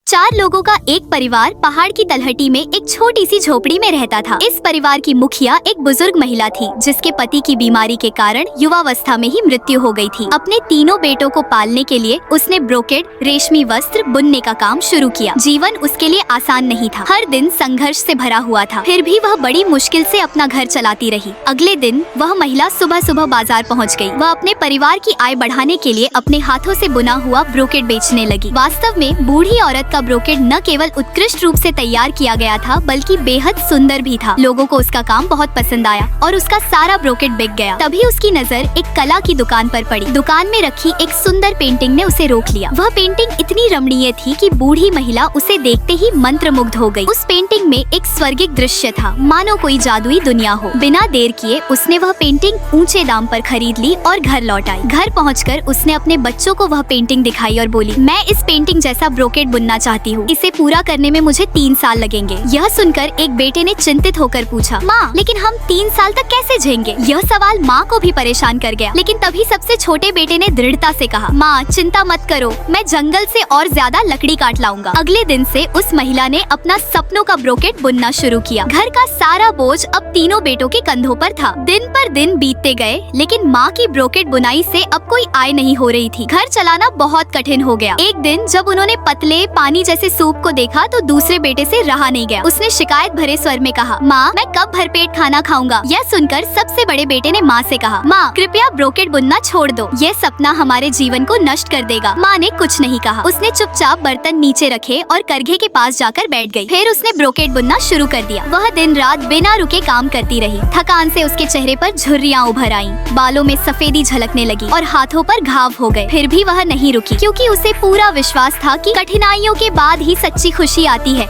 4 लोगों का एक परिवार पहाड़ की तलहटी में एक छोटी सी झोपड़ी में रहता था। इस परिवार की मुखिया एक बुजुर्ग महिला थी जिसके पति की बीमारी के कारण युवावस्था में ही मृत्यु हो गई थी। अपने तीनों बेटों को पालने के लिए उसने ब्रोकेड रेशमी वस्त्र बुनने का काम शुरू किया। जीवन उसके लिए आसान नहीं था, हर दिन संघर्ष से भरा हुआ था। फिर भी वह बड़ी मुश्किल से अपना घर चलाती रही। अगले दिन वह महिला सुबह सुबह बाजार पहुंच गई। वह अपने परिवार की आय बढ़ाने के लिए अपने हाथों से बुना हुआ ब्रोकेड बेचने लगी। वास्तव में बूढ़ी औरत का ब्रोकेड न केवल उत्कृष्ट रूप से तैयार किया गया था बल्कि बेहद सुंदर भी था। लोगों को उसका काम बहुत पसंद आया और उसका सारा ब्रोकेड बिक गया। तभी उसकी नजर एक कला की दुकान पर पड़ी। दुकान में रखी एक सुंदर पेंटिंग ने उसे रोक लिया। वह पेंटिंग इतनी रमणीय थी कि बूढ़ी महिला उसे देखते ही मंत्रमुग्ध हो गई। उस पेंटिंग में एक स्वर्गिक दृश्य था, मानो कोई जादुई दुनिया हो। बिना देर किए उसने वह पेंटिंग ऊंचे दाम पर खरीद ली और घर लौट आई। घर पहुंचकर उसने अपने बच्चों को वह पेंटिंग दिखाई और बोली, मैं इस पेंटिंग जैसा ब्रोकेड बुनना चाहती हूँ। इसे पूरा करने में मुझे 3 साल लगेंगे। यह सुनकर एक बेटे ने चिंतित होकर पूछा, माँ लेकिन हम 3 साल तक कैसे झेलेंगे? यह सवाल माँ को भी परेशान कर गया। लेकिन तभी सबसे छोटे बेटे ने दृढ़ता से कहा, माँ चिंता मत करो, मैं जंगल से और ज्यादा लकड़ी काट लाऊंगा। अगले दिन से उस महिला ने अपना सपनों का ब्रोकेड बुनना शुरू किया। घर का सारा बोझ अब तीनों बेटों के कंधों पर था। दिन पर दिन बीतते गए लेकिन माँ की ब्रोकेड बुनाई से अब कोई आय नहीं हो रही थी। घर चलाना बहुत कठिन हो गया। एक दिन जब उन्होंने पतले पानी जैसे सूप को देखा तो दूसरे बेटे से रहा नहीं गया। उसने शिकायत भरे स्वर में कहा, माँ मैं कब भरपेट खाना खाऊंगा? यह सुनकर सबसे बड़े बेटे ने माँ से कहा, माँ कृपया ब्रोकेड बुनना छोड़ दो, यह सपना हमारे जीवन को नष्ट कर देगा। माँ ने कुछ नहीं कहा। उसने चुपचाप बर्तन नीचे रखे और करघे के पास जाकर बैठ गई। फिर उसने ब्रोकेड बुनना शुरू कर दिया। वह दिन रात बिना रुके काम करती रही। थकान से उसके चेहरे पर झुर्रियाँ उभर आईं, बालों में सफेदी झलकने लगी और हाथों पर घाव हो गए। फिर भी वह नहीं रुकी क्योंकि उसे पूरा विश्वास था कि कठिनाइयों के बाद ही सच्ची खुशी आती है।